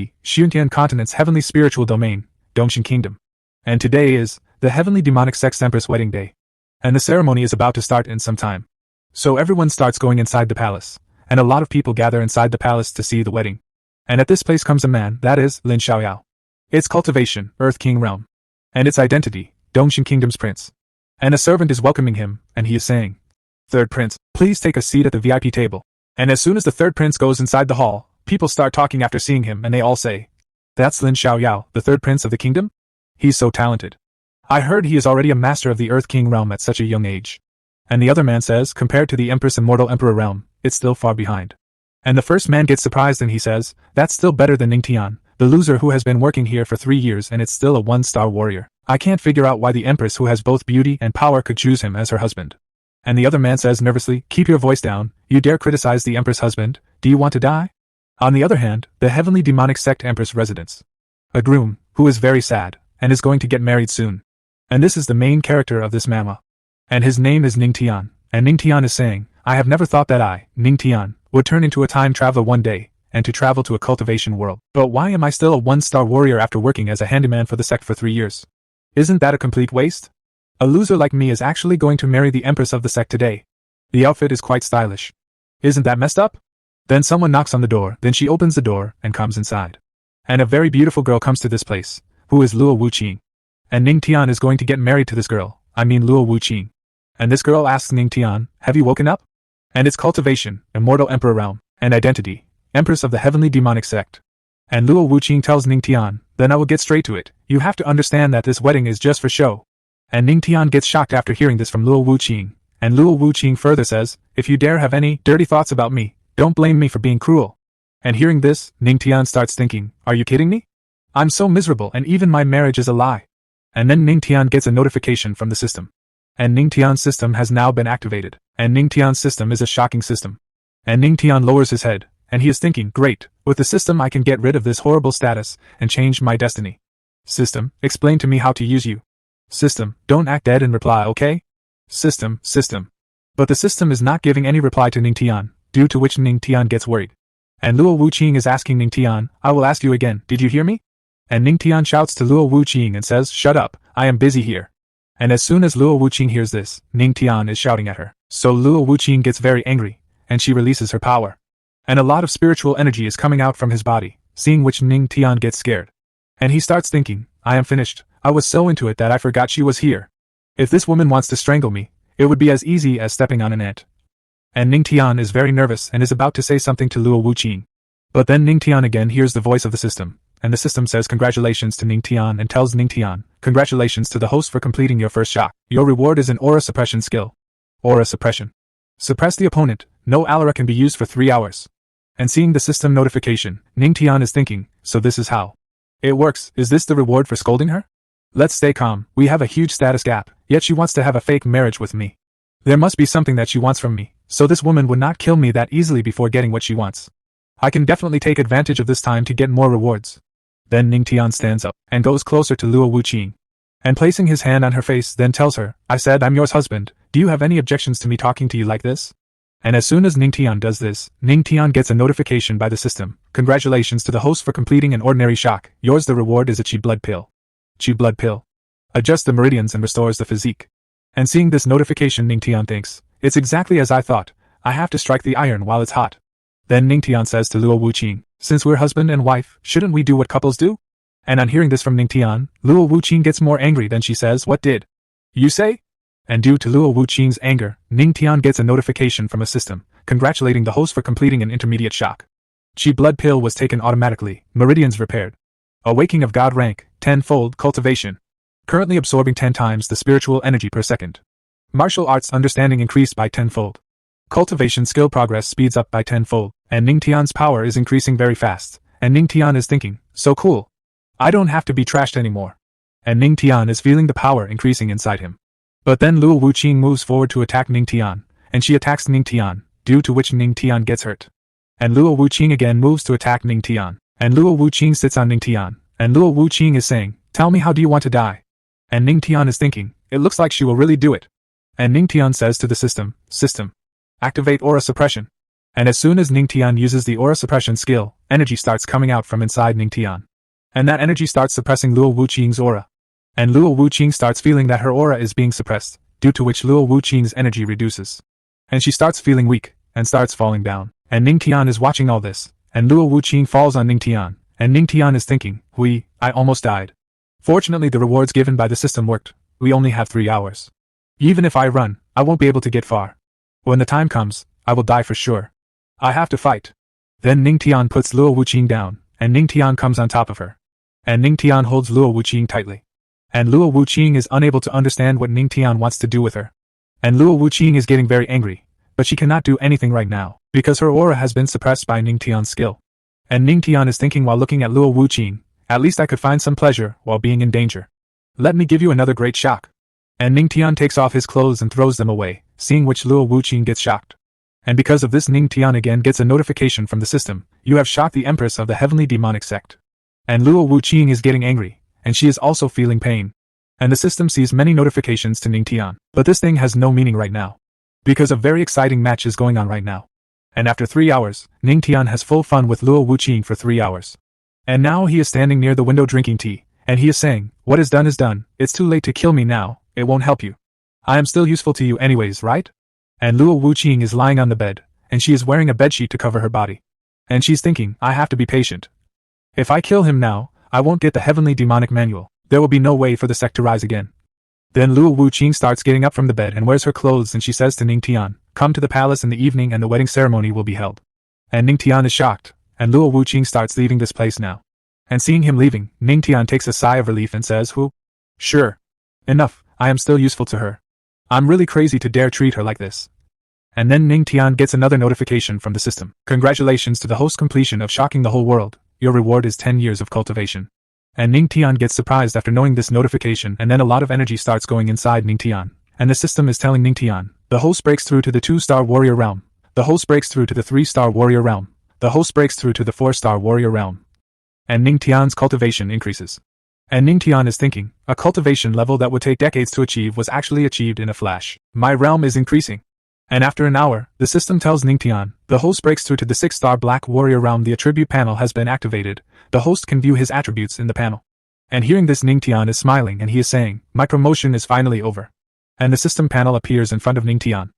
Xuntian Continent's heavenly spiritual domain, Dongshin Kingdom. And today is the heavenly demonic sex Empress wedding day. And the ceremony is about to start in some time. So everyone starts going inside the palace, and a lot of people gather inside the palace to see the wedding. And at this place comes a man, that is, Lin Xiaoyao. Its cultivation, Earth King realm. And its identity, Dongshin Kingdom's prince. And a servant is welcoming him, and he is saying, "Third prince, please take a seat at the VIP table." And as soon as the third prince goes inside the hall, people start talking after seeing him, and they all say, "That's Lin Xiaoyao, the third prince of the kingdom? He's so talented. I heard he is already a master of the Earth King realm at such a young age." And the other man says, compared to the Empress Immortal Emperor realm, it's still far behind. And the first man gets surprised and he says, "That's still better than Ningtian, the loser who has been working here for 3 years and it's still a 1-star warrior. I can't figure out why the Empress who has both beauty and power could choose him as her husband." And the other man says nervously, "Keep your voice down, you dare criticize the Empress husband, do you want to die?" On the other hand, the heavenly demonic sect Empress residence. A groom, who is very sad, and is going to get married soon. And this is the main character of this manhwa. And his name is Ningtian, and Ningtian is saying, "I have never thought that I, Ningtian, would turn into a time traveler one day, and to travel to a cultivation world. But why am I still a 1-star warrior after working as a handyman for the sect for 3 years? Isn't that a complete waste? A loser like me is actually going to marry the Empress of the sect today. The outfit is quite stylish. Isn't that messed up?" Then someone knocks on the door, then she opens the door, and comes inside. And a very beautiful girl comes to this place, who is Luo Wuqing. And Ningtian is going to get married to this girl, I mean Luo Wuqing. And this girl asks Ningtian, "Have you woken up?" And it's cultivation, Immortal Emperor realm, and identity, Empress of the heavenly demonic sect. And Luo Wuqing tells Ningtian, "Then I will get straight to it, you have to understand that this wedding is just for show." And Ningtian gets shocked after hearing this from Luo Wuqing, and Luo Wuqing further says, "If you dare have any dirty thoughts about me, don't blame me for being cruel." And hearing this, Ningtian starts thinking, "Are you kidding me? I'm so miserable and even my marriage is a lie." And then Ningtian gets a notification from the system. And Ningtian's system has now been activated, and Ningtian's system is a shocking system. And Ningtian lowers his head, and he is thinking, "Great, with the system I can get rid of this horrible status, and change my destiny. System, explain to me how to use you. System, don't act dead and reply, okay? System. But the system is not giving any reply to Ningtian, due to which Ningtian gets worried. And Luo Wuqing is asking Ningtian, "I will ask you again, did you hear me?" And Ningtian shouts to Luo Wuqing and says, "Shut up, I am busy here." And as soon as Luo Wuqing hears this, Ningtian is shouting at her. So Luo Wuqing gets very angry, and she releases her power. And a lot of spiritual energy is coming out from his body, seeing which Ningtian gets scared. And he starts thinking, "I am finished, I was so into it that I forgot she was here. If this woman wants to strangle me, it would be as easy as stepping on an ant." And Ningtian is very nervous and is about to say something to Luo Wuqing. But then Ningtian again hears the voice of the system, and the system says congratulations to Ningtian and tells Ningtian, "Congratulations to the host for completing your first shock. Your reward is an aura suppression skill. Aura suppression. Suppress the opponent, no aura can be used for 3 hours." And seeing the system notification, Ningtian is thinking, so this is how it works. Is this the reward for scolding her? Let's stay calm, we have a huge status gap, yet she wants to have a fake marriage with me. There must be something that she wants from me, so this woman would not kill me that easily before getting what she wants. I can definitely take advantage of this time to get more rewards. Then Ningtian stands up, and goes closer to Luo Wuqing. And placing his hand on her face then tells her, "I said I'm yours husband, do you have any objections to me talking to you like this?" And as soon as Ningtian does this, Ningtian gets a notification by the system, "Congratulations to the host for completing an ordinary shock, yours the reward is a Chi blood pill." Chi blood pill. Adjusts the meridians and restores the physique. And seeing this notification Ningtian thinks, "It's exactly as I thought, I have to strike the iron while it's hot." Then Ningtian says to Luo Wuqing, "Since we're husband and wife, shouldn't we do what couples do?" And on hearing this from Ningtian, Luo Wuqing gets more angry than she says, "What did you say?" And due to Luo Wuqing's anger, Ningtian gets a notification from a system, congratulating the host for completing an intermediate shock. Chi blood pill was taken automatically, meridians repaired. Awakening of God rank, 10-fold cultivation. Currently absorbing 10 times the spiritual energy per second. Martial arts understanding increased by 10-fold. Cultivation skill progress speeds up by 10-fold, and Ningtian's power is increasing very fast, and Ningtian is thinking, so cool. I don't have to be trashed anymore. And Ningtian is feeling the power increasing inside him. But then Luo Wuqing moves forward to attack Ningtian, and she attacks Ningtian, due to which Ningtian gets hurt. And Luo Wuqing again moves to attack Ningtian, and Luo Wuqing sits on Ningtian, and Luo Wuqing is saying, "Tell me, how do you want to die?" And Ningtian is thinking, it looks like she will really do it. And Ningtian says to the system, "System, activate aura suppression." And as soon as Ningtian uses the aura suppression skill, energy starts coming out from inside Ningtian. And that energy starts suppressing Luo Wuqing's aura. And Luo Wuqing starts feeling that her aura is being suppressed, due to which Luo Wuqing's energy reduces. And she starts feeling weak, and starts falling down. And Ningtian is watching all this, and Luo Wuqing falls on Ningtian, and Ningtian is thinking, I almost died. Fortunately the rewards given by the system worked, we only have 3 hours. Even if I run, I won't be able to get far. When the time comes, I will die for sure. I have to fight. Then Ningtian puts Luo Wuqing down, and Ningtian comes on top of her. And Ningtian holds Luo Wuqing tightly. And Luo Wuqing is unable to understand what Ningtian wants to do with her. And Luo Wuqing is getting very angry, but she cannot do anything right now, because her aura has been suppressed by Ningtian's skill. And Ningtian is thinking while looking at Luo Wuqing, at least I could find some pleasure while being in danger. Let me give you another great shock. And Ningtian takes off his clothes and throws them away, seeing which Luo Wuqing gets shocked. And because of this Ningtian again gets a notification from the system, you have shot the Empress of the Heavenly Demonic Sect. And Luo Wuqing is getting angry, and she is also feeling pain. And the system sees many notifications to Ningtian, but this thing has no meaning right now. Because a very exciting match is going on right now. And after 3 hours, Ningtian has full fun with Luo Wuqing for 3 hours. And now he is standing near the window drinking tea, and he is saying, what is done is done, it's too late to kill me now, it won't help you. I am still useful to you anyways, right? And Luo Wuqing is lying on the bed, and she is wearing a bedsheet to cover her body. And she's thinking, I have to be patient. If I kill him now, I won't get the Heavenly Demonic Manual, there will be no way for the sect to rise again. Then Luo Wuqing starts getting up from the bed and wears her clothes, and she says to Ningtian, come to the palace in the evening and the wedding ceremony will be held. And Ningtian is shocked, and Luo Wuqing starts leaving this place now. And seeing him leaving, Ningtian takes a sigh of relief and says, Sure. Enough, I am still useful to her. I'm really crazy to dare treat her like this. And then Ningtian gets another notification from the system. Congratulations to the host completion of shocking the whole world, your reward is 10 years of cultivation. And Ningtian gets surprised after knowing this notification, and then a lot of energy starts going inside Ningtian. And the system is telling Ningtian, the host breaks through to the 2-star warrior realm. The host breaks through to the 3-star warrior realm. The host breaks through to the 4-star warrior realm. And Ningtian's cultivation increases. And Ningtian is thinking, a cultivation level that would take decades to achieve was actually achieved in a flash. My realm is increasing. And after an hour, the system tells Ningtian, the host breaks through to the 6-star black warrior realm. The attribute panel has been activated. The host can view his attributes in the panel. And hearing this, Ningtian is smiling and he is saying, my promotion is finally over. And the system panel appears in front of Ningtian.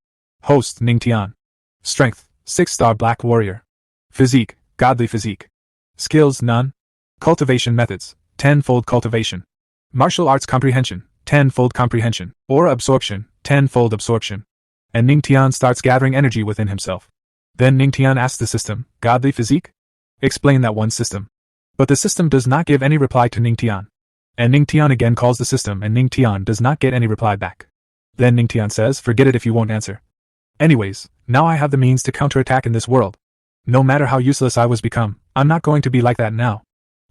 Host Ningtian. Strength, 6-star black warrior. Physique, godly physique. Skills, none. Cultivation methods, 10-fold cultivation. Martial arts comprehension, 10-fold comprehension. Aura absorption, 10-fold absorption. And Ningtian starts gathering energy within himself. Then Ningtian asks the system, godly physique? Explain that one, system. But the system does not give any reply to Ningtian. And Ningtian again calls the system, and Ningtian does not get any reply back. Then Ningtian says, forget it if you won't answer. Anyways, now I have the means to counterattack in this world. No matter how useless I was become, I'm not going to be like that now.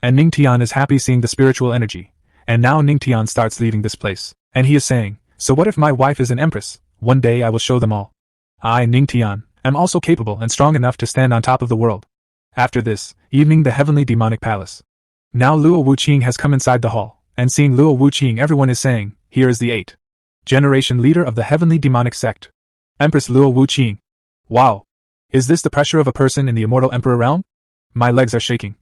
And Ningtian is happy seeing the spiritual energy. And now Ningtian starts leaving this place. And he is saying, so what if my wife is an empress? One day I will show them all. I, Ningtian, am also capable and strong enough to stand on top of the world. After this, evening the Heavenly Demonic Palace. Now Luo Wuqing has come inside the hall, and seeing Luo Wuqing everyone is saying, here is the 8th generation leader of the Heavenly Demonic Sect. Empress Luo Wuqing. Wow. Is this the pressure of a person in the immortal emperor realm? My legs are shaking.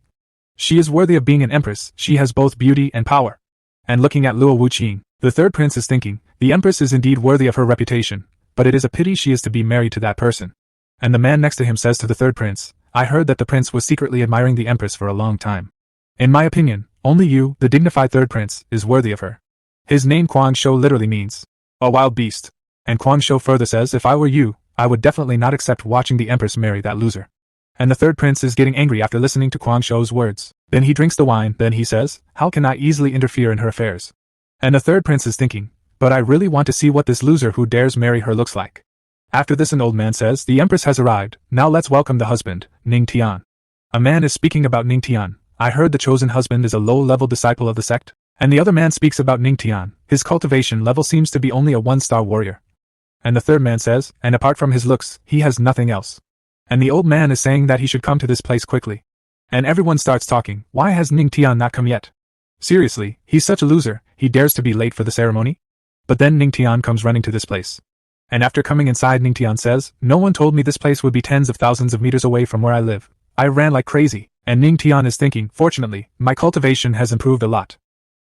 She is worthy of being an empress, she has both beauty and power. And looking at Luo Wuqing, the third prince is thinking, the empress is indeed worthy of her reputation, but it is a pity she is to be married to that person. And the man next to him says to the third prince, I heard that the prince was secretly admiring the empress for a long time. In my opinion, only you, the dignified third prince, is worthy of her. His name Quang Shou literally means, a wild beast. And Quang Shou further says, if I were you, I would definitely not accept watching the empress marry that loser. And the third prince is getting angry after listening to Quang Shou's words. Then he drinks the wine, then he says, how can I easily interfere in her affairs? And the third prince is thinking, but I really want to see what this loser who dares marry her looks like. After this an old man says, the empress has arrived, now let's welcome the husband, Ningtian. A man is speaking about Ningtian. I heard the chosen husband is a low-level disciple of the sect. And the other man speaks about Ningtian. His cultivation level seems to be only a 1-star warrior. And the third man says, and apart from his looks, he has nothing else. And the old man is saying that he should come to this place quickly. And everyone starts talking, why has Ningtian not come yet? Seriously, he's such a loser, he dares to be late for the ceremony? But then Ningtian comes running to this place. And after coming inside, Ningtian says, no one told me this place would be tens of thousands of meters away from where I live. I ran like crazy, and Ningtian is thinking, fortunately, my cultivation has improved a lot.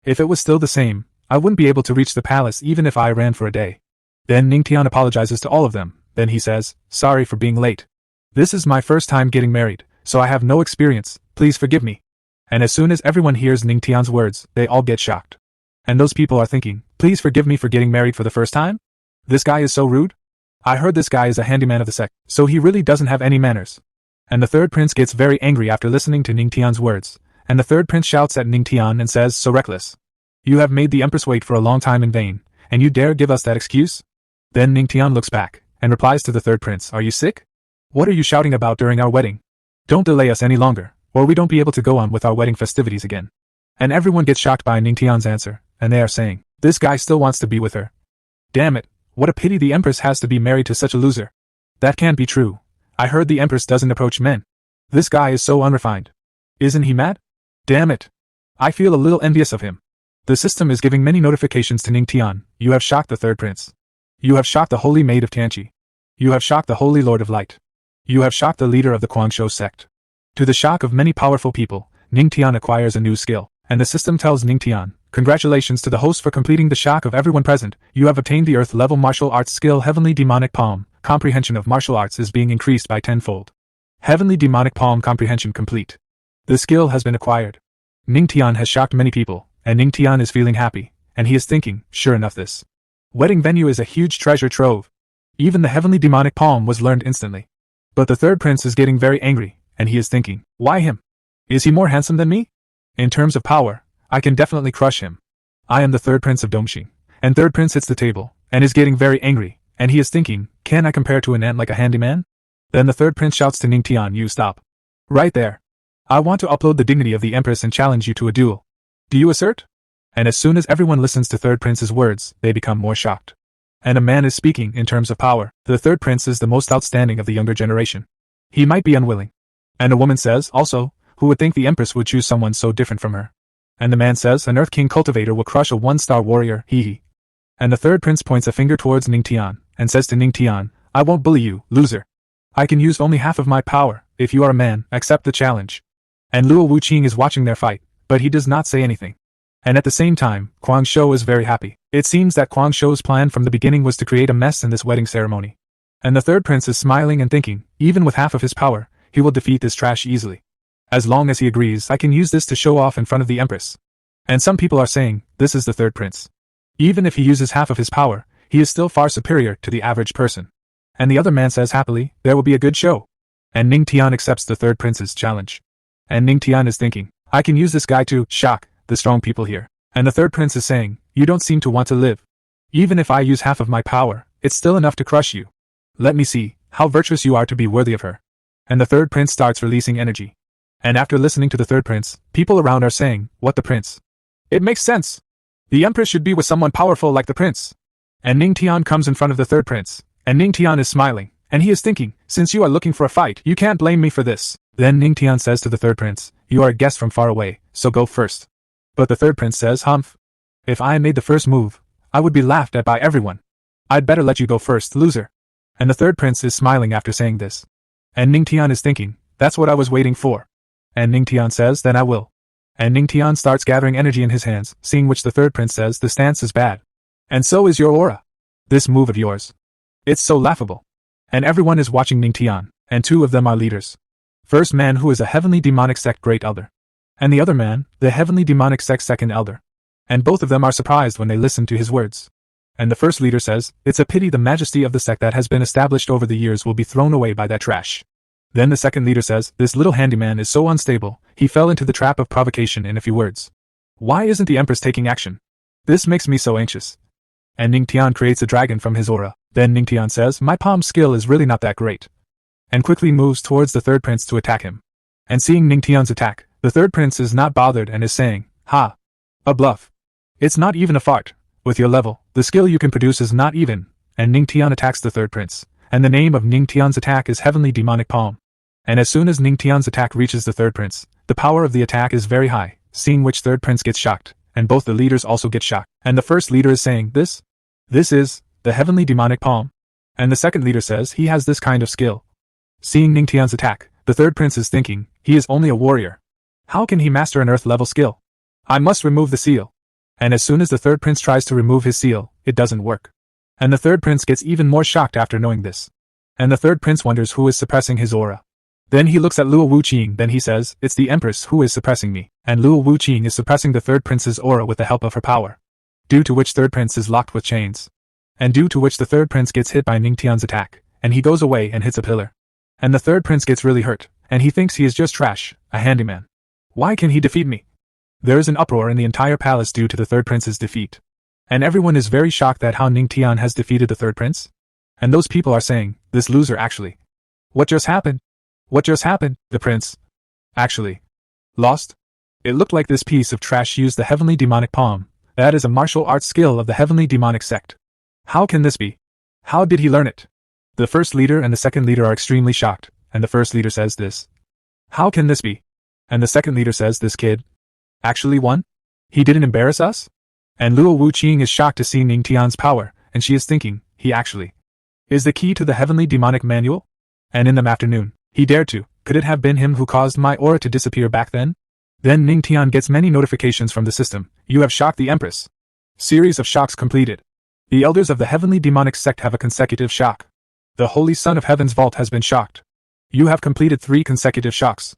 If it was still the same, I wouldn't be able to reach the palace even if I ran for a day. Then Ningtian apologizes to all of them, then he says, sorry for being late. This is my first time getting married, so I have no experience, please forgive me. And as soon as everyone hears Ningtian's words, they all get shocked. And those people are thinking, please forgive me for getting married for the first time? This guy is so rude? I heard this guy is a handyman of the sect, so he really doesn't have any manners. And the third prince gets very angry after listening to Ningtian's words, and the third prince shouts at Ningtian and says, so reckless. You have made the Empress wait for a long time in vain, and you dare give us that excuse? Then Ningtian looks back, and replies to the third prince, are you sick? What are you shouting about during our wedding? Don't delay us any longer, or we don't be able to go on with our wedding festivities again. And everyone gets shocked by Ningtian's answer, and they are saying, this guy still wants to be with her. Damn it, what a pity the Empress has to be married to such a loser. That can't be true. I heard the Empress doesn't approach men. This guy is so unrefined. Isn't he mad? Damn it. I feel a little envious of him. The system is giving many notifications to Ningtian. You have shocked the third prince. You have shocked the holy maid of Tianqi. You have shocked the holy lord of light. You have shocked the leader of the Guangzhou sect. To the shock of many powerful people, Ningtian acquires a new skill, and the system tells Ningtian, congratulations to the host for completing the shock of everyone present. You have obtained the earth-level martial arts skill Heavenly Demonic Palm. Comprehension of martial arts is being increased by tenfold. Heavenly Demonic Palm comprehension complete. The skill has been acquired. Ningtian has shocked many people, and Ningtian is feeling happy, and he is thinking, sure enough this wedding venue is a huge treasure trove. Even the Heavenly Demonic Palm was learned instantly. But the third prince is getting very angry, and he is thinking, why him? Is he more handsome than me? In terms of power, I can definitely crush him. I am the third prince of Dongxing. And third prince hits the table, and is getting very angry, and he is thinking, can I compare to an ant like a handyman? Then the third prince shouts to Ningtian, you stop. Right there. I want to upload the dignity of the Empress and challenge you to a duel. Do you assert? And as soon as everyone listens to third prince's words, they become more shocked. And a man is speaking in terms of power. The third prince is the most outstanding of the younger generation. He might be unwilling. And a woman says, also, who would think the Empress would choose someone so different from her? And the man says, an Earth King cultivator will crush a one-star warrior, hee. And the third prince points a finger towards Ningtian, and says to Ningtian, I won't bully you, loser. I can use only half of my power. If you are a man, accept the challenge. And Luo Wuqing is watching their fight, but he does not say anything. And at the same time, Guangzhou is very happy. It seems that Guangzhou's plan from the beginning was to create a mess in this wedding ceremony. And the third prince is smiling and thinking, even with half of his power, he will defeat this trash easily. As long as he agrees, I can use this to show off in front of the Empress. And some people are saying, this is the third prince. Even if he uses half of his power, he is still far superior to the average person. And the other man says happily, there will be a good show. And Ningtian accepts the third prince's challenge. And Ningtian is thinking, I can use this guy to shock the strong people here. And the third prince is saying, you don't seem to want to live. Even if I use half of my power, it's still enough to crush you. Let me see how virtuous you are to be worthy of her. And the third prince starts releasing energy. And after listening to the third prince, people around are saying, what the prince? It makes sense. The Empress should be with someone powerful like the prince. And Ningtian comes in front of the third prince, and Ningtian is smiling, and he is thinking, since you are looking for a fight, you can't blame me for this. Then Ningtian says to the third prince, you are a guest from far away, so go first. But the third prince says, humph. If I made the first move, I would be laughed at by everyone. I'd better let you go first, loser. And the third prince is smiling after saying this. And Ningtian is thinking, that's what I was waiting for. And Ningtian says, then I will. And Ningtian starts gathering energy in his hands, seeing which the third prince says, the stance is bad. And so is your aura. This move of yours. It's so laughable. And everyone is watching Ningtian, and two of them are leaders. First man who is a heavenly demonic sect great elder. And the other man, the heavenly demonic sect second elder. And both of them are surprised when they listen to his words. And the first leader says, it's a pity the majesty of the sect that has been established over the years will be thrown away by that trash. Then the second leader says, this little handyman is so unstable, he fell into the trap of provocation in a few words. Why isn't the Empress taking action? This makes me so anxious. And Ningtian creates a dragon from his aura. Then Ningtian says, my palm skill is really not that great. And quickly moves towards the third prince to attack him. And seeing Ningtian's attack, the third prince is not bothered and is saying, ha! A bluff. It's not even a fart. With your level, the skill you can produce is not even. And Ningtian attacks the third prince. And the name of Ningtian's attack is Heavenly Demonic Palm. And as soon as Ningtian's attack reaches the third prince, the power of the attack is very high, seeing which third prince gets shocked, and both the leaders also get shocked. And the first leader is saying, this is the Heavenly Demonic Palm. And the second leader says he has this kind of skill. Seeing Ningtian's attack, the third prince is thinking, he is only a warrior. How can he master an earth-level skill? I must remove the seal. And as soon as the third prince tries to remove his seal, it doesn't work. And the third prince gets even more shocked after knowing this. And the third prince wonders who is suppressing his aura. Then he looks at Luo Wuqing, then he says, it's the Empress who is suppressing me. And Luo Wuqing is suppressing the third prince's aura with the help of her power. Due to which third prince is locked with chains. And due to which the third prince gets hit by Ningtian's attack, and he goes away and hits a pillar. And the third prince gets really hurt, and he thinks he is just trash, a handyman. Why can he defeat me? There is an uproar in the entire palace due to the third prince's defeat. And everyone is very shocked at how Ningtian has defeated the third prince. And those people are saying, this loser actually. What just happened? What just happened? The prince actually lost? It looked like this piece of trash used the heavenly demonic palm. That is a martial arts skill of the heavenly demonic sect. How can this be? How did he learn it? The first leader and the second leader are extremely shocked, and the first leader says this. How can this be? And the second leader says this kid actually won? He didn't embarrass us? And Luo Wuqing is shocked to see Ningtian's power, and she is thinking, he actually is the key to the heavenly demonic manual? And in the afternoon, he dared to, could it have been him who caused my aura to disappear back then? Then Ningtian gets many notifications from the system, you have shocked the Empress. Series of shocks completed. The elders of the heavenly demonic sect have a consecutive shock. The Holy Son of Heaven's vault has been shocked. You have completed 3 consecutive shocks.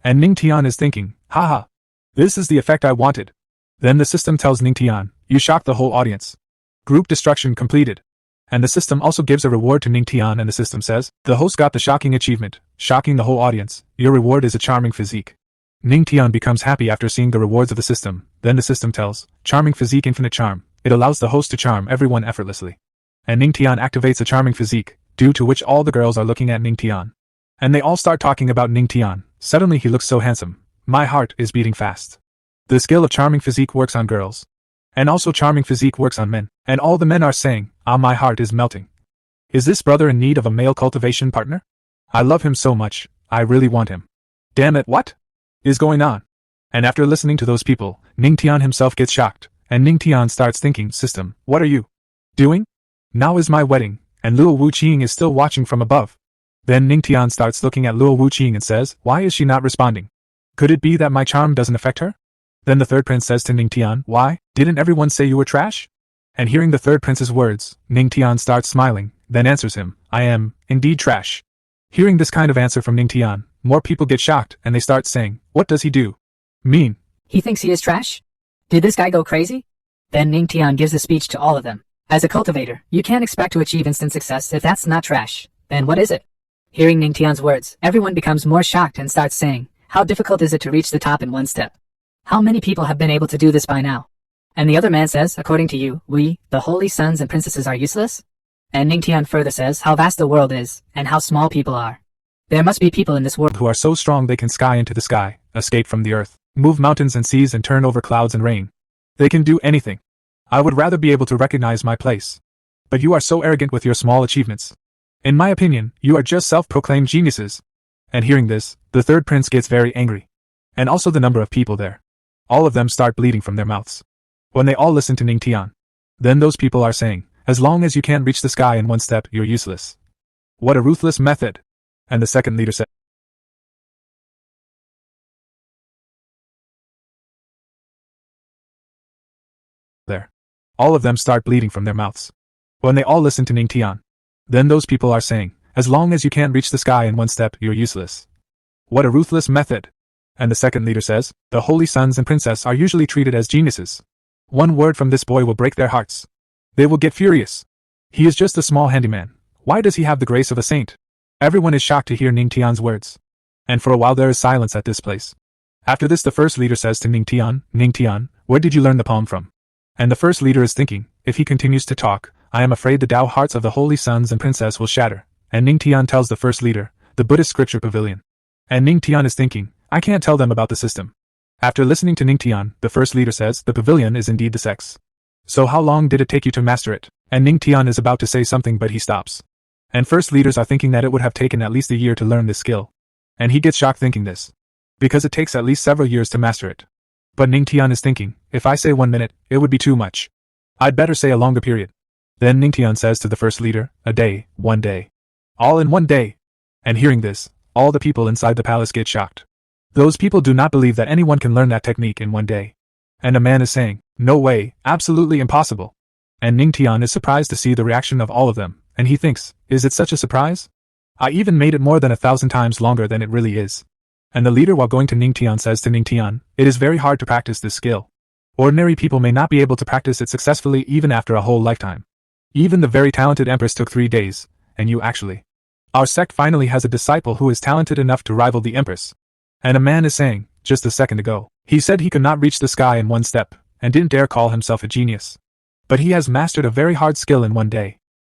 And Ningtian is thinking, haha. This is the effect I wanted. Then the system tells Ningtian, you shocked the whole audience. Group destruction completed. And the system also gives a reward to Ningtian, and the system says, the host got the shocking achievement, shocking the whole audience. Your reward is a charming physique. Ningtian becomes happy after seeing the rewards of the system. Then the system tells, charming physique, infinite charm. It allows the host to charm everyone effortlessly. And Ningtian activates a charming physique, due to which all the girls are looking at Ningtian. And they all start talking about Ningtian. Suddenly he looks so handsome. My heart is beating fast. The skill of charming physique works on girls. And also charming physique works on men. And all the men are saying, ah, my heart is melting. Is this brother in need of a male cultivation partner? I love him so much, I really want him. Damn it, what is going on? And after listening to those people, Ningtian himself gets shocked, and Ningtian starts thinking, system, what are you doing? Now is my wedding, and Luo Wuqing is still watching from above. Then Ningtian starts looking at Luo Wuqing and says, why is she not responding? Could it be that my charm doesn't affect her? Then the third prince says to Ningtian, why, didn't everyone say you were trash? And hearing the third prince's words, Ningtian starts smiling, then answers him, I am, indeed trash. Hearing this kind of answer from Ningtian, more people get shocked and they start saying, what does he do? Mean. He thinks he is trash? Did this guy go crazy? Then Ningtian gives a speech to all of them. As a cultivator, you can't expect to achieve instant success if that's not trash. Then what is it? Hearing Ningtian's words, everyone becomes more shocked and starts saying, how difficult is it to reach the top in one step? How many people have been able to do this by now? And the other man says, according to you, we, the holy sons and princesses, are useless? And Ningtian further says how vast the world is, and how small people are. There must be people in this world who are so strong they can sky into the sky, escape from the earth, move mountains and seas and turn over clouds and rain. They can do anything. I would rather be able to recognize my place. But you are so arrogant with your small achievements. In my opinion, you are just self-proclaimed geniuses. And hearing this, the third prince gets very angry. And also the number of people there. All of them start bleeding from their mouths. When they all listen to Ningtian. Then those people are saying, as long as you can't reach the sky in one step, you're useless. What a ruthless method. And the second leader said, there. All of them start bleeding from their mouths. When they all listen to Ningtian. Then those people are saying, as long as you can't reach the sky in one step, you're useless. What a ruthless method. And the second leader says, the holy sons and princess are usually treated as geniuses. One word from this boy will break their hearts. They will get furious. He is just a small handyman. Why does he have the grace of a saint? Everyone is shocked to hear Ningtian's words. And for a while there is silence at this place. After this the first leader says to Ningtian, Ningtian, where did you learn the poem from? And the first leader is thinking, if he continues to talk, I am afraid the Tao hearts of the holy sons and princess will shatter. And Ningtian tells the first leader, the Buddhist scripture pavilion. And Ningtian is thinking, I can't tell them about the system. After listening to Ningtian, the first leader says, the pavilion is indeed the sex. So how long did it take you to master it? And Ningtian is about to say something but he stops. And first leaders are thinking that it would have taken at least a year to learn this skill. And he gets shocked thinking this. Because it takes at least several years to master it. But Ningtian is thinking, if I say 1 minute, it would be too much. I'd better say a longer period. Then Ningtian says to the first leader, a day, 1 day. All in 1 day. And hearing this, all the people inside the palace get shocked. Those people do not believe that anyone can learn that technique in 1 day. And a man is saying, no way, absolutely impossible. And Ningtian is surprised to see the reaction of all of them, and he thinks, is it such a surprise? I even made it more than 1,000 times longer than it really is. And the leader while going to Ningtian says to Ningtian, it is very hard to practice this skill. Ordinary people may not be able to practice it successfully even after a whole lifetime. Even the very talented Empress took 3 days, and you actually. Our sect finally has a disciple who is talented enough to rival the Empress. And a man is saying, just a second ago, he said he could not reach the sky in 1 step, and didn't dare call himself a genius. But he has mastered a very hard skill in 1 day.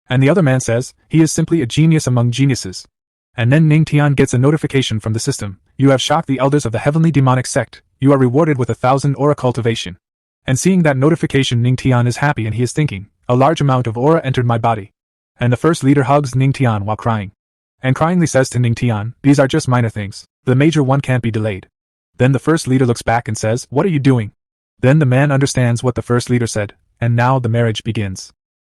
And the other man says, he is simply a genius among geniuses. And then Ningtian gets a notification from the system, you have shocked the elders of the heavenly demonic sect, you are rewarded with 1,000 aura cultivation. And seeing that notification, Ningtian is happy and he is thinking, a large amount of aura entered my body. And the first leader hugs Ningtian while crying. And cryingly says to Ningtian, these are just minor things, the major one can't be delayed. Then the first leader looks back and says, what are you doing? Then the man understands what the first leader said, and now the marriage begins.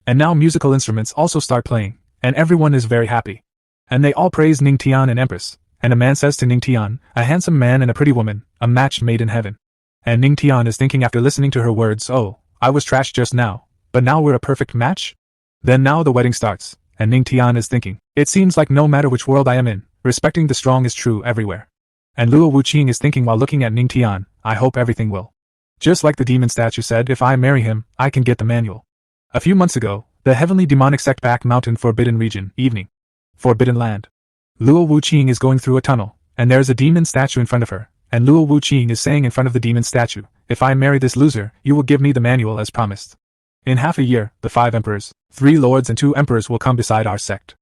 And now musical instruments also start playing, and everyone is very happy. And they all praise Ningtian and Empress, and a man says to Ningtian, a handsome man and a pretty woman, a match made in heaven. And Ningtian is thinking after listening to her words, oh, I was trashed just now, but now we're a perfect match? Then now the wedding starts, and Ningtian is thinking, it seems like no matter which world I am in, respecting the strong is true everywhere. And Luo Wuqing is thinking while looking at Ningtian, I hope everything will. Just like the demon statue said, if I marry him, I can get the manual. A few months ago, the heavenly demonic sect back mountain Forbidden region, evening. Forbidden land. Luo Wuqing is going through a tunnel, and there is a demon statue in front of her, and Luo Wuqing is saying in front of the demon statue, if I marry this loser, you will give me the manual as promised. In half a year, the 5 emperors, 3 lords and 2 emperors will come beside our sect.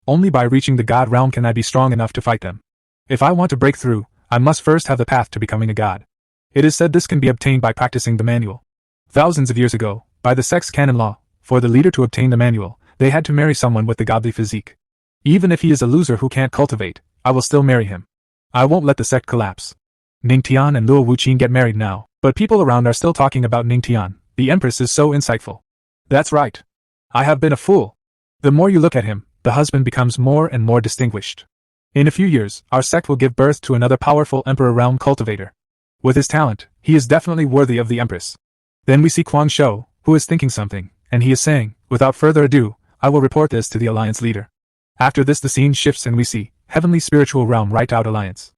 Only by reaching the god realm can I be strong enough to fight them. If I want to break through, I must first have the path to becoming a god. It is said this can be obtained by practicing the manual. Thousands of years ago, by the sect's canon law, for the leader to obtain the manual, they had to marry someone with the godly physique. Even if he is a loser who can't cultivate, I will still marry him. I won't let the sect collapse. Ningtian and Luo Wuqing get married now, but people around are still talking about Ningtian. The Empress is so insightful. That's right. I have been a fool. The more you look at him, the husband becomes more and more distinguished. In a few years, our sect will give birth to another powerful Emperor realm cultivator. With his talent, he is definitely worthy of the Empress. Then we see Quang Shou, who is thinking something, and he is saying, without further ado, I will report this to the Alliance leader. After this the scene shifts and we see, Heavenly Spiritual Realm right out Alliance.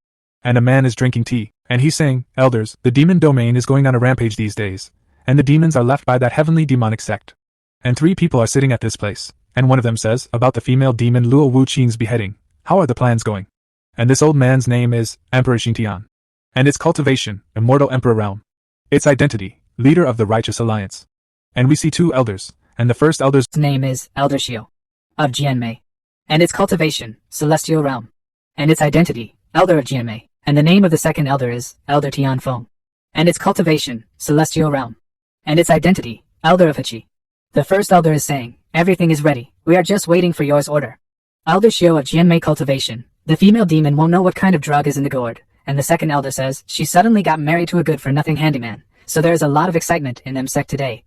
And a man is drinking tea, and he's saying, elders, the demon domain is going on a rampage these days, and the demons are left by that heavenly demonic sect. And 3 people are sitting at this place, and one of them says, about the female demon Luo Wuqing's beheading, how are the plans going? And this old man's name is, Emperor Xingtian. And its cultivation, Immortal Emperor Realm. Its identity, Leader of the Righteous Alliance. And we see 2 elders, and the first elder's name is Elder Xiu of Jianmei, and its cultivation, Celestial Realm, and its identity, Elder of Jianmei, and the name of the second elder is Elder Tianfeng, and its cultivation, Celestial Realm, and its identity, Elder of Heqi. The first elder is saying, everything is ready, we are just waiting for yours order. Elder Xiu of Jianmei cultivation, the female demon won't know what kind of drug is in the gourd, and the second elder says, she suddenly got married to a good-for-nothing handyman, so there is a lot of excitement in them sect today.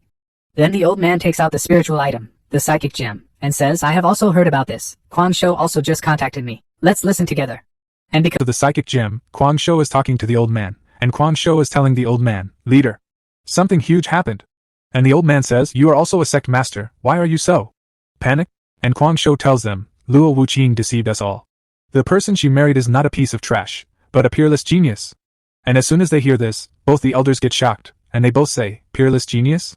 Then the old man takes out the spiritual item, the psychic gem, and says, I have also heard about this, Quang Shou also just contacted me, let's listen together. And because of the psychic gem, Quang Shou is talking to the old man, and Quang Shou is telling the old man, leader, something huge happened. And the old man says, you are also a sect master, why are you so panicked? And Quang Shou tells them, Luo Wuqing deceived us all. The person she married is not a piece of trash, but a peerless genius. And as soon as they hear this, both the elders get shocked, and they both say, peerless genius?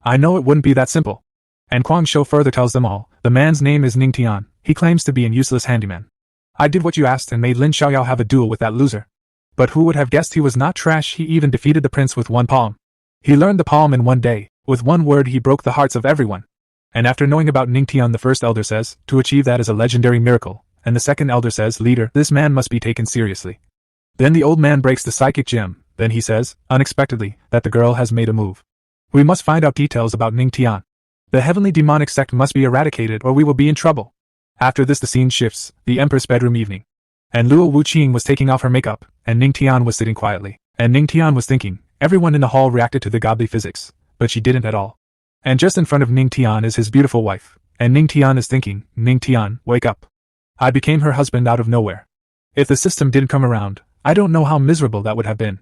I know it wouldn't be that simple. And Quang Shou further tells them all, the man's name is Ningtian, he claims to be an useless handyman. I did what you asked and made Lin Xiaoyao have a duel with that loser. But who would have guessed he was not trash? He even defeated the prince with 1 palm. He learned the palm in 1 day, with 1 word he broke the hearts of everyone. And after knowing about Ningtian, the first elder says, to achieve that is a legendary miracle, and the second elder says, leader, this man must be taken seriously. Then the old man breaks the psychic gem, then he says, unexpectedly, that the girl has made a move. We must find out details about Ningtian. The heavenly demonic sect must be eradicated or we will be in trouble. After this the scene shifts, the Empress bedroom evening. And Luo Wuqing was taking off her makeup, and Ningtian was sitting quietly. And Ningtian was thinking, everyone in the hall reacted to the godly physics, but she didn't at all. And just in front of Ning Tian is his beautiful wife, and Ning Tian is thinking, Ning Tian, wake up. I became her husband out of nowhere. If the system didn't come around, I don't know how miserable that would have been.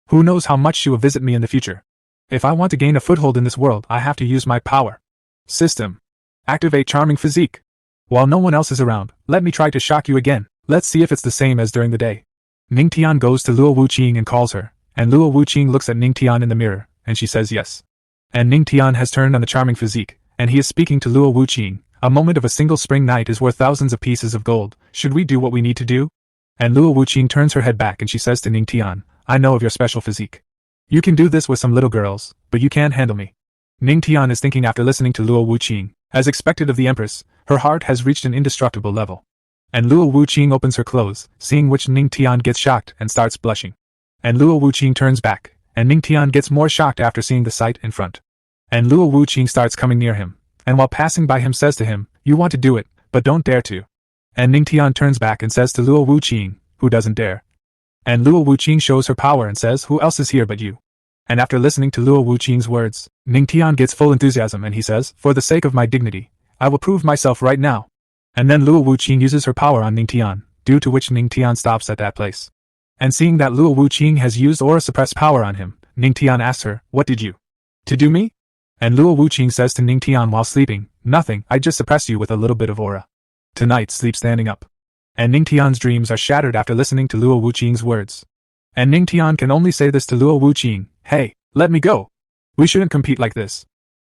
Who knows how much she will visit me in the future. If I want to gain a foothold in this world, I have to use my power. System. Activate charming physique. While no one else is around, let me try to shock you again. Let's see if it's the same as during the day. Ning Tian goes to Luo Wuqing and calls her, and Luo Wuqing looks at Ning Tian in the mirror, and she says yes. And Ning Tian has turned on the charming physique, and he is speaking to Luo Wuqing. A moment of a single spring night is worth thousands of pieces of gold. Should we do what we need to do? And Luo Wuqing turns her head back and she says to Ning Tian, I know of your special physique. You can do this with some little girls, but you can't handle me. Ning Tian is thinking after listening to Luo Wuqing. As expected of the Empress, her heart has reached an indestructible level. And Luo Wuqing opens her clothes, seeing which Ning Tian gets shocked and starts blushing. And Luo Wuqing turns back, and Ning Tian gets more shocked after seeing the sight in front. And Luo Wuqing starts coming near him, and while passing by him says to him, you want to do it, but don't dare to. And Ning Tian turns back and says to Luo Wuqing, who doesn't dare. And Luo Wuqing shows her power and says, who else is here but you? And after listening to Luo Wuqing's words, Ning Tian gets full enthusiasm and he says, for the sake of my dignity, I will prove myself right now. And then Luo Wuqing uses her power on Ning Tian, due to which Ning Tian stops at that place. And seeing that Luo Wuqing has used aura suppress power on him, Ning Tian asks her, what did you to do me? And Luo Wuqing says to Ning Tian while sleeping, nothing, I just suppressed you with a little bit of aura. Tonight sleep standing up. And Ning Tian's dreams are shattered after listening to Luo Wuqing's words. And Ning Tian can only say this to Luo Wuqing, hey, let me go. We shouldn't compete like this.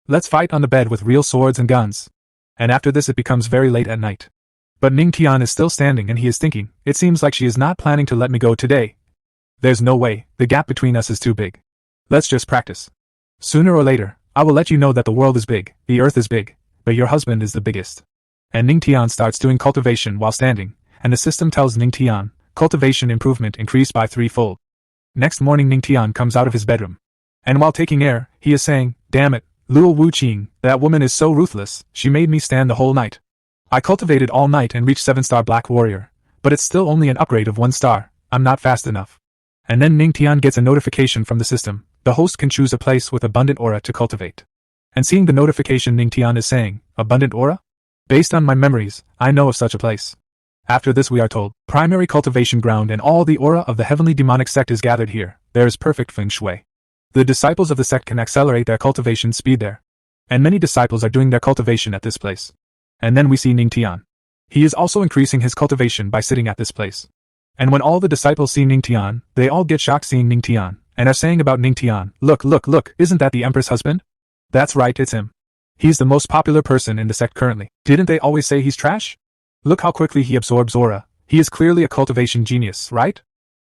Let's fight on the bed with real swords and guns. And after this it becomes very late at night. But Ning Tian is still standing and he is thinking, it seems like she is not planning to let me go today. There's no way, the gap between us is too big. Let's just practice. Sooner or later, I will let you know that the world is big, the earth is big, but your husband is the biggest. And Ning Tian starts doing cultivation while standing, and the system tells Ning Tian, cultivation improvement increased by 3-fold. Next morning Ning Tian comes out of his bedroom. And while taking air, he is saying, damn it, Luo Wuqing, that woman is so ruthless, she made me stand the whole night. I cultivated all night and reached 7-star Black Warrior, but it's still only an upgrade of 1 star, I'm not fast enough. And then Ning Tian gets a notification from the system, the host can choose a place with abundant aura to cultivate. And seeing the notification Ning Tian is saying, abundant aura? Based on my memories, I know of such a place. After this we are told, primary cultivation ground and all the aura of the heavenly demonic sect is gathered here, there is perfect feng shui. The disciples of the sect can accelerate their cultivation speed there. And many disciples are doing their cultivation at this place. And then we see Ning Tian. He is also increasing his cultivation by sitting at this place. And when all the disciples see Ning Tian, they all get shocked seeing Ning Tian, and are saying about Ning Tian, look, isn't that the Empress husband? That's right, it's him. He's the most popular person in the sect currently. Didn't they always say he's trash? Look how quickly he absorbs aura. He is clearly a cultivation genius, right?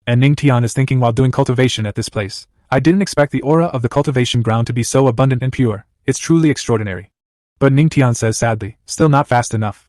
And Ning Tian is thinking while doing cultivation at this place, I didn't expect the aura of the cultivation ground to be so abundant and pure, it's truly extraordinary. But Ning Tian says sadly, still not fast enough.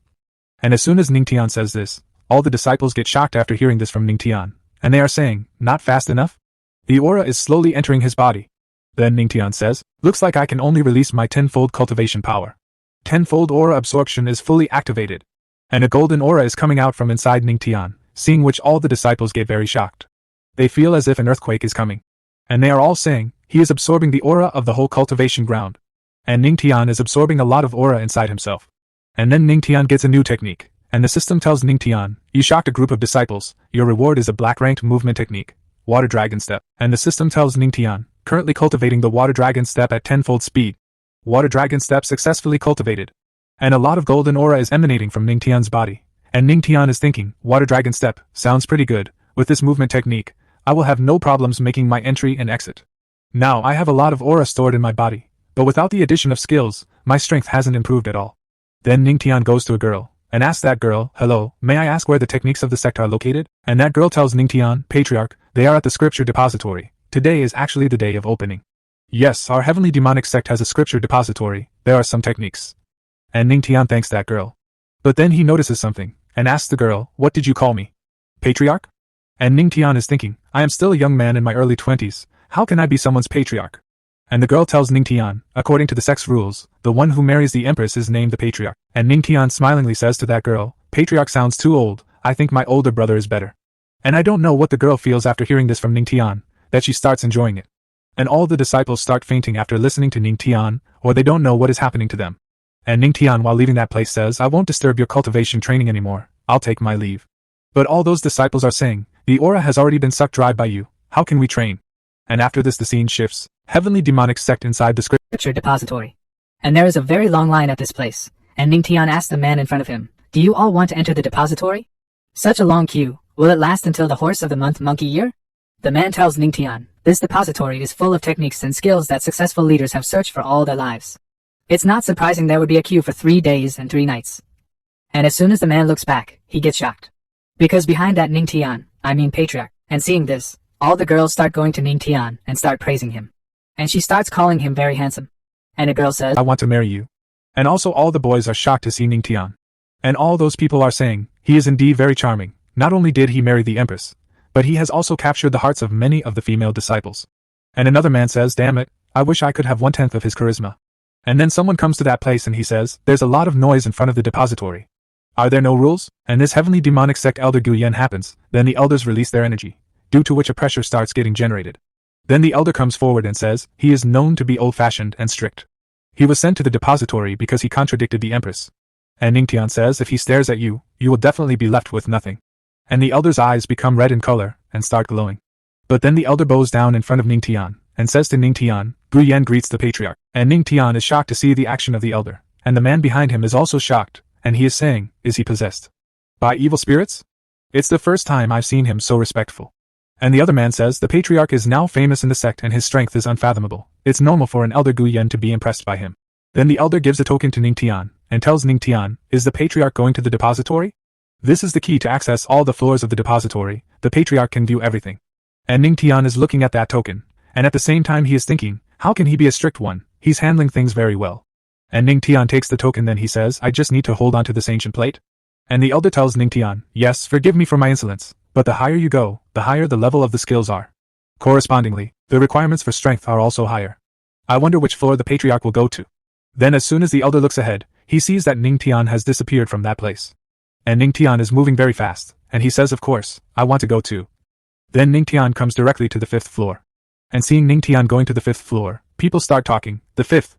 And as soon as Ning Tian says this, all the disciples get shocked after hearing this from Ning Tian, and they are saying, not fast enough? The aura is slowly entering his body. Then Ning Tian says, looks like I can only release my 10-fold cultivation power. 10-fold aura absorption is fully activated. And a golden aura is coming out from inside Ning Tian, seeing which all the disciples get very shocked. They feel as if an earthquake is coming. And they are all saying, he is absorbing the aura of the whole cultivation ground. And Ning Tian is absorbing a lot of aura inside himself. And then Ning Tian gets a new technique, and the system tells Ning Tian, you shocked a group of disciples, your reward is a black-ranked movement technique, Water Dragon Step. And the system tells Ning Tian, currently cultivating the Water Dragon Step at 10-fold speed. Water Dragon Step successfully cultivated. And a lot of golden aura is emanating from Ning Tian's body. And Ning Tian is thinking, Water Dragon Step, sounds pretty good, with this movement technique, I will have no problems making my entry and exit. Now I have a lot of aura stored in my body, but without the addition of skills, my strength hasn't improved at all. Then Ning Tian goes to a girl, and asks that girl, hello, may I ask where the techniques of the sect are located? And that girl tells Ning Tian, Patriarch, they are at the scripture depository. Today is actually the day of opening. Yes, our heavenly demonic sect has a scripture depository, there are some techniques. And Ning Tian thanks that girl. But then he notices something, and asks the girl, what did you call me? Patriarch? And Ning Tian is thinking, I am still a young man in my early 20s, how can I be someone's patriarch? And the girl tells Ning Tian, according to the sect's rules, the one who marries the Empress is named the patriarch. And Ning Tian smilingly says to that girl, patriarch sounds too old, I think my older brother is better. And I don't know what the girl feels after hearing this from Ning Tian, that she starts enjoying it. And all the disciples start fainting after listening to Ning Tian, or they don't know what is happening to them. And Ning Tian, while leaving that place, says, I won't disturb your cultivation training anymore, I'll take my leave. But all those disciples are saying, the aura has already been sucked dry by you, how can we train? And after this the scene shifts, heavenly demonic sect inside the scripture depository. And there is a very long line at this place, and Ning Tian asks the man in front of him, do you all want to enter the depository? Such a long queue, will it last until the horse of the month monkey year? The man tells Ning Tian, this depository is full of techniques and skills that successful leaders have searched for all their lives. It's not surprising there would be a queue for 3 days and 3 nights. And as soon as the man looks back, he gets shocked. Because behind that Ning Tian, I mean Patriarch, and seeing this, all the girls start going to Ning Tian and start praising him. And she starts calling him very handsome. And a girl says, I want to marry you. And also all the boys are shocked to see Ning Tian. And all those people are saying, he is indeed very charming. Not only did he marry the Empress, but he has also captured the hearts of many of the female disciples. And another man says, damn it, I wish I could have 1/10 of his charisma. And then someone comes to that place and he says, there's a lot of noise in front of the depository. Are there no rules? And this heavenly demonic sect Elder Guyen happens, then the elders release their energy, due to which a pressure starts getting generated. Then the elder comes forward and says, he is known to be old-fashioned and strict. He was sent to the depository because he contradicted the Empress. And Ning Tian says, if he stares at you, you will definitely be left with nothing. And the elder's eyes become red in color and start glowing. But then the elder bows down in front of Ning Tian and says to Ning Tian, Guyen greets the patriarch. And Ning Tian is shocked to see the action of the elder, and the man behind him is also shocked, and he is saying, is he possessed by evil spirits? It's the first time I've seen him so respectful. And the other man says, the patriarch is now famous in the sect and his strength is unfathomable. It's normal for an elder Guyen to be impressed by him. Then the elder gives a token to Ning Tian and tells Ning Tian, is the patriarch going to the depository? This is the key to access all the floors of the depository. The patriarch can view everything. And Ning Tian is looking at that token, and at the same time he is thinking, how can he be a strict one? He's handling things very well. And Ning Tian takes the token, then he says, I just need to hold on to this ancient plate. And the elder tells Ning Tian, yes, forgive me for my insolence, but the higher you go, the higher the level of the skills are. Correspondingly, the requirements for strength are also higher. I wonder which floor the patriarch will go to. Then as soon as the elder looks ahead, he sees that Ning Tian has disappeared from that place. And Ning Tian is moving very fast, and he says, of course, I want to go too. Then Ning Tian comes directly to the 5th floor. And seeing Ning Tian going to the 5th floor, people start talking, the 5th.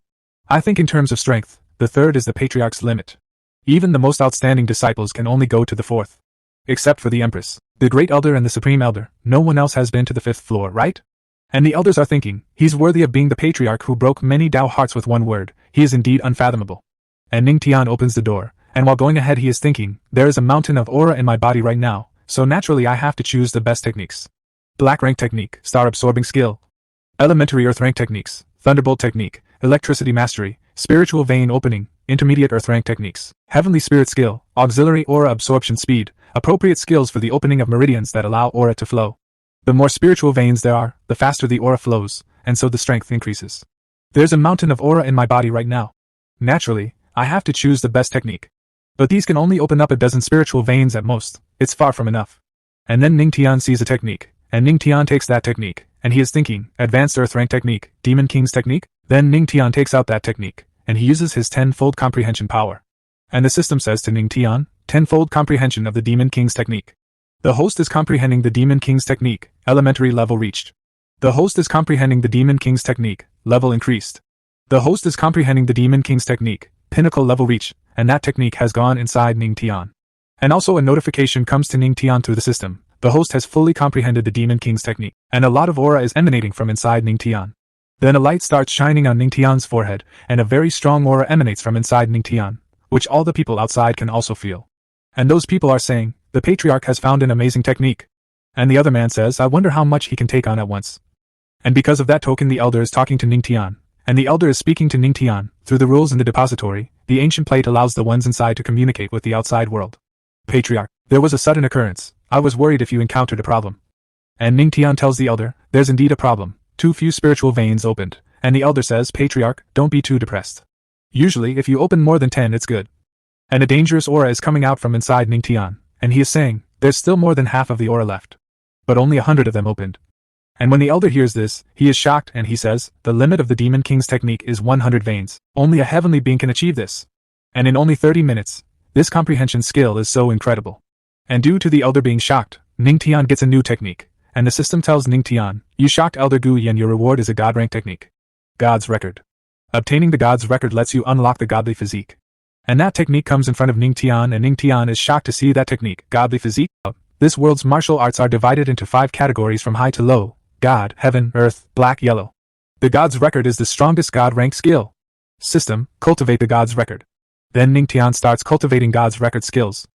I think in terms of strength, the 3rd is the patriarch's limit. Even the most outstanding disciples can only go to the 4th. Except for the Empress, the Great Elder and the Supreme Elder, no one else has been to the 5th floor, right? And the elders are thinking, he's worthy of being the patriarch who broke many Dao hearts with one word, he is indeed unfathomable. And Ning Tian opens the door, and while going ahead he is thinking, there is a mountain of aura in my body right now, so naturally I have to choose the best techniques. Black rank technique, star absorbing skill. Elementary earth rank techniques, thunderbolt technique, electricity mastery, spiritual vein opening, intermediate earth rank techniques, heavenly spirit skill, auxiliary aura absorption speed, appropriate skills for the opening of meridians that allow aura to flow. The more spiritual veins there are, the faster the aura flows, and so the strength increases. There's a mountain of aura in my body right now. Naturally, I have to choose the best technique. But these can only open up a dozen spiritual veins at most, it's far from enough. And then Ning Tian sees a technique, and Ning Tian takes that technique, and he is thinking, advanced earth rank technique, demon king's technique? Then Ning Tian takes out that technique, and he uses his 10-fold comprehension power. And the system says to Ning Tian, 10-fold comprehension of the demon king's technique. The host is comprehending the demon king's technique, elementary level reached. The host is comprehending the demon king's technique, level increased. The host is comprehending the demon king's technique, pinnacle level reach, and that technique has gone inside Ning Tian. And also a notification comes to Ning Tian through the system, the host has fully comprehended the demon king's technique, and a lot of aura is emanating from inside Ning Tian. Then a light starts shining on Ning Tian's forehead, and a very strong aura emanates from inside Ning Tian, which all the people outside can also feel. And those people are saying, the patriarch has found an amazing technique. And the other man says, I wonder how much he can take on at once. And because of that token the elder is talking to Ning Tian, and the elder is speaking to Ning Tian, through the rules in the depository, the ancient plate allows the ones inside to communicate with the outside world. Patriarch, there was a sudden occurrence, I was worried if you encountered a problem. And Ning Tian tells the elder, there's indeed a problem, too few spiritual veins opened, and the elder says, Patriarch, don't be too depressed. Usually if you open more than 10 it's good. And a dangerous aura is coming out from inside Ning Tian, and he is saying, there's still more than half of the aura left. But only 100 of them opened. And when the elder hears this, he is shocked and he says, the limit of the demon king's technique is 100 veins, only a heavenly being can achieve this. And in only 30 minutes, this comprehension skill is so incredible. And due to the elder being shocked, Ning Tian gets a new technique, and the system tells Ning Tian, you shocked Elder Gu Yen, your reward is a god rank technique. God's Record. Obtaining the God's Record lets you unlock the godly physique. And that technique comes in front of Ning Tian, and Ning Tian is shocked to see that technique, godly physique. This world's martial arts are divided into 5 categories from high to low: God, Heaven, Earth, Black, Yellow. The God's Record is the strongest god rank skill. System, cultivate the God's Record. Then Ning Tian starts cultivating God's Record skills.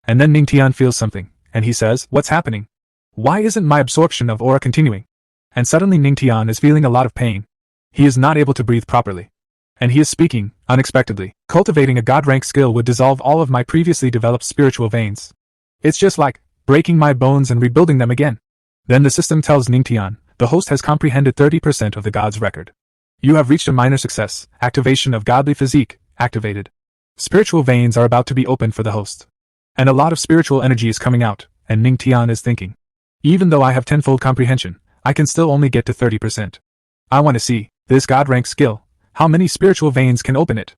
And then Ning Tian feels something, and he says, what's happening? Why isn't my absorption of aura continuing? And suddenly Ning Tian is feeling a lot of pain. He is not able to breathe properly. And he is speaking, unexpectedly. Cultivating a god rank skill would dissolve all of my previously developed spiritual veins. It's just like breaking my bones and rebuilding them again. Then the system tells Ning Tian, the host has comprehended 30% of the God's Record. You have reached a minor success. Activation of godly physique, activated. Spiritual veins are about to be opened for the host. And a lot of spiritual energy is coming out, and Ning Tian is thinking, even though I have tenfold comprehension, I can still only get to 30%. I want to see this god rank skill. How many spiritual veins can open it?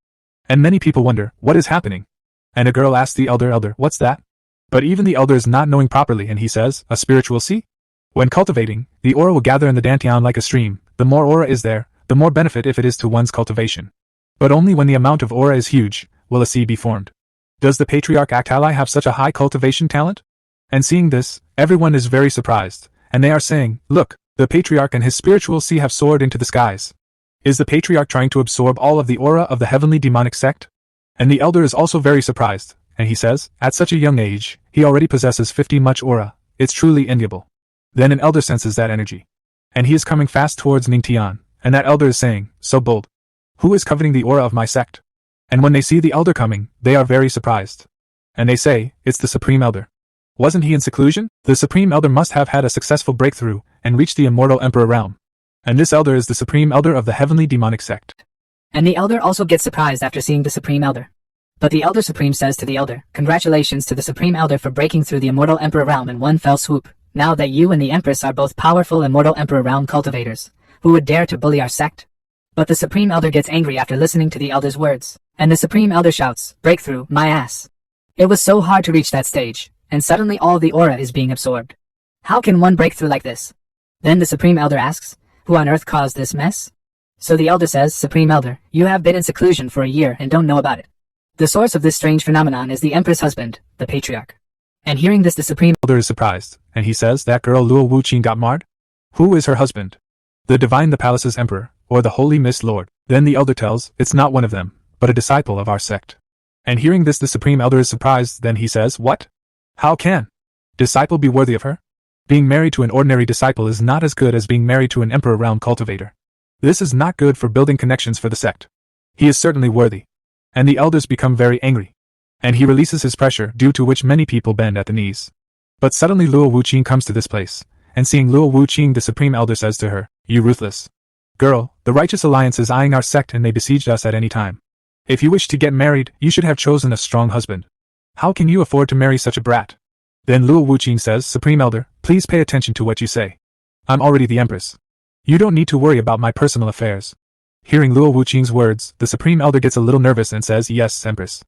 And many people wonder, what is happening? And a girl asks the elder, what's that? But even the elder is not knowing properly, and he says, a spiritual sea? When cultivating, the aura will gather in the dantian like a stream. The more aura is there, the more benefit if it is to one's cultivation. But only when the amount of aura is huge, will a sea be formed. Does the Patriarch Actali have such a high cultivation talent? And seeing this, everyone is very surprised, and they are saying, look, the Patriarch and his spiritual sea have soared into the skies. Is the Patriarch trying to absorb all of the aura of the heavenly demonic sect? And the elder is also very surprised, and he says, at such a young age, he already possesses 50 much aura. It's truly enviable. Then an elder senses that energy. And he is coming fast towards Ning Tian, and that elder is saying, so bold. Who is coveting the aura of my sect? And when they see the elder coming, they are very surprised. And they say, it's the Supreme Elder. Wasn't he in seclusion? The Supreme Elder must have had a successful breakthrough, and reached the immortal Emperor realm. And this elder is the Supreme Elder of the heavenly demonic sect. And the elder also gets surprised after seeing the Supreme Elder. But the Elder Supreme says to the elder, congratulations to the Supreme Elder for breaking through the immortal Emperor realm in one fell swoop. Now that you and the Empress are both powerful immortal Emperor realm cultivators, who would dare to bully our sect? But the Supreme Elder gets angry after listening to the elder's words, and the Supreme Elder shouts, breakthrough, my ass. It was so hard to reach that stage, and suddenly all the aura is being absorbed. How can one break through like this? Then the Supreme Elder asks, who on earth caused this mess? So the elder says, Supreme Elder, you have been in seclusion for a year and don't know about it. The source of this strange phenomenon is the Empress' husband, the Patriarch. And hearing this, the Supreme Elder is surprised, and he says, that girl Luo Wuqing got marred? Who is her husband? The Divine the Palace's Emperor, or the Holy Mist Lord. Then the elder tells, it's not one of them, but a disciple of our sect. And hearing this, the Supreme Elder is surprised. Then he says, what? How can disciple be worthy of her? Being married to an ordinary disciple is not as good as being married to an Emperor realm cultivator. This is not good for building connections for the sect. He is certainly worthy. And the elders become very angry. And he releases his pressure, due to which many people bend at the knees. But suddenly Luo Wuqing comes to this place, and seeing Luo Wuqing, the Supreme Elder says to her, you ruthless girl, the Righteous Alliance is eyeing our sect and they besieged us at any time. If you wish to get married, you should have chosen a strong husband. How can you afford to marry such a brat? Then Luo Wuqing says, Supreme Elder, please pay attention to what you say. I'm already the Empress. You don't need to worry about my personal affairs. Hearing Luo Wuqing's words, the Supreme Elder gets a little nervous and says, yes, Empress.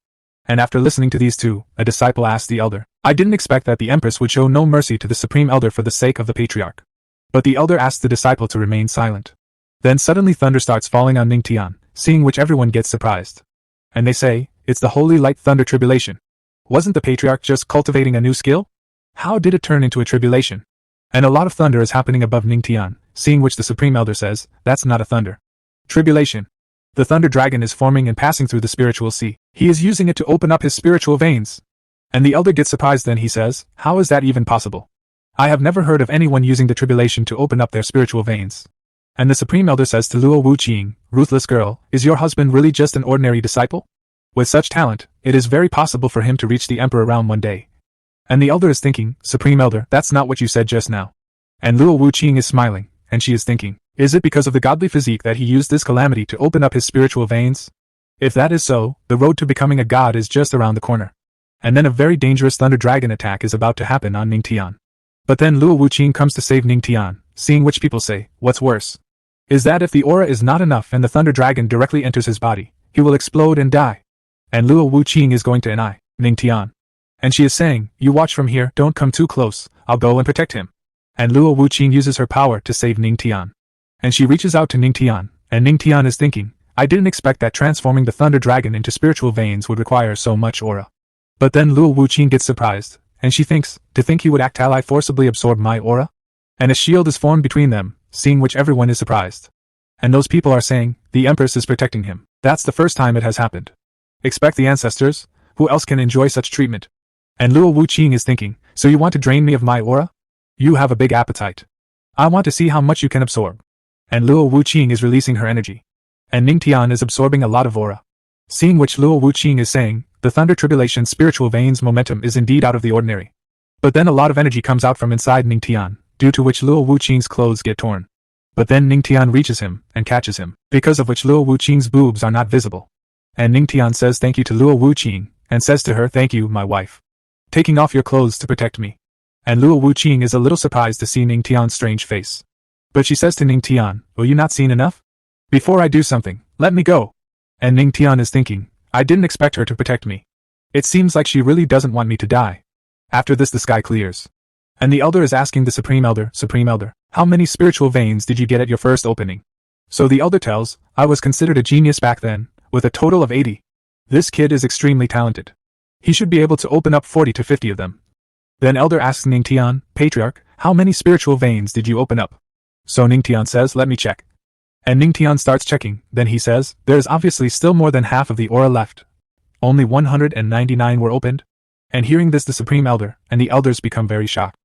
And after listening to these two, a disciple asks the elder, I didn't expect that the Empress would show no mercy to the Supreme Elder for the sake of the Patriarch. But the elder asks the disciple to remain silent. Then suddenly thunder starts falling on Ning Tian, seeing which everyone gets surprised. And they say, it's the Holy Light Thunder Tribulation. Wasn't the Patriarch just cultivating a new skill? How did it turn into a tribulation? And a lot of thunder is happening above Ning Tian, seeing which the Supreme Elder says, that's not a thunder. Tribulation. The Thunder Dragon is forming and passing through the spiritual sea. He is using it to open up his spiritual veins. And the elder gets surprised. Then he says, how is that even possible? I have never heard of anyone using the tribulation to open up their spiritual veins. And the Supreme Elder says to Luo Wuqing, ruthless girl, is your husband really just an ordinary disciple? With such talent, it is very possible for him to reach the Emperor realm one day. And the elder is thinking, Supreme Elder, that's not what you said just now. And Luo Wuqing is smiling, and she is thinking, is it because of the godly physique that he used this calamity to open up his spiritual veins? If that is so, the road to becoming a god is just around the corner. And then a very dangerous Thunder Dragon attack is about to happen on Ning Tian. But then Luo Wuqing comes to save Ning Tian, seeing which people say, what's worse? Is that if the aura is not enough and the Thunder Dragon directly enters his body, he will explode and die. And Luo Wuqing is going to ally Ning Tian. And she is saying, you watch from here, don't come too close, I'll go and protect him. And Luo Wuqing uses her power to save Ning Tian. And she reaches out to Ning Tian, and Ning Tian is thinking, I didn't expect that transforming the Thunder Dragon into spiritual veins would require so much aura. But then Luo Wuqing gets surprised, and she thinks, to think he would act ally forcibly absorb my aura? And a shield is formed between them, seeing which everyone is surprised. And those people are saying, the Empress is protecting him. That's the first time it has happened. Expect the ancestors, who else can enjoy such treatment? And Luo Wuqing is thinking, so you want to drain me of my aura? You have a big appetite. I want to see how much you can absorb. And Luo Wuqing is releasing her energy. And Ning Tian is absorbing a lot of aura. Seeing which Luo Wuqing is saying, the Thunder Tribulation spiritual veins momentum is indeed out of the ordinary. But then a lot of energy comes out from inside Ning Tian, due to which Luo Wuqing's clothes get torn. But then Ning Tian reaches him, and catches him, because of which Luo Wuqing's boobs are not visible. And Ning Tian says thank you to Luo Wuqing, and says to her, thank you, my wife. Taking off your clothes to protect me. And Luo Wuqing is a little surprised to see Ning Tian's strange face. But she says to Ning Tian, will you not seen enough? Before I do something, let me go. And Ning Tian is thinking, I didn't expect her to protect me. It seems like she really doesn't want me to die. After this the sky clears. And the elder is asking the Supreme Elder, how many spiritual veins did you get at your first opening? So the elder tells, I was considered a genius back then, with a total of 80. This kid is extremely talented. He should be able to open up 40 to 50 of them. Then elder asks Ning Tian, Patriarch, how many spiritual veins did you open up? So Ning Tian says, let me check. And Ning Tian starts checking, then he says, there is obviously still more than half of the aura left. Only 199 were opened. And hearing this the Supreme Elder and the elders become very shocked.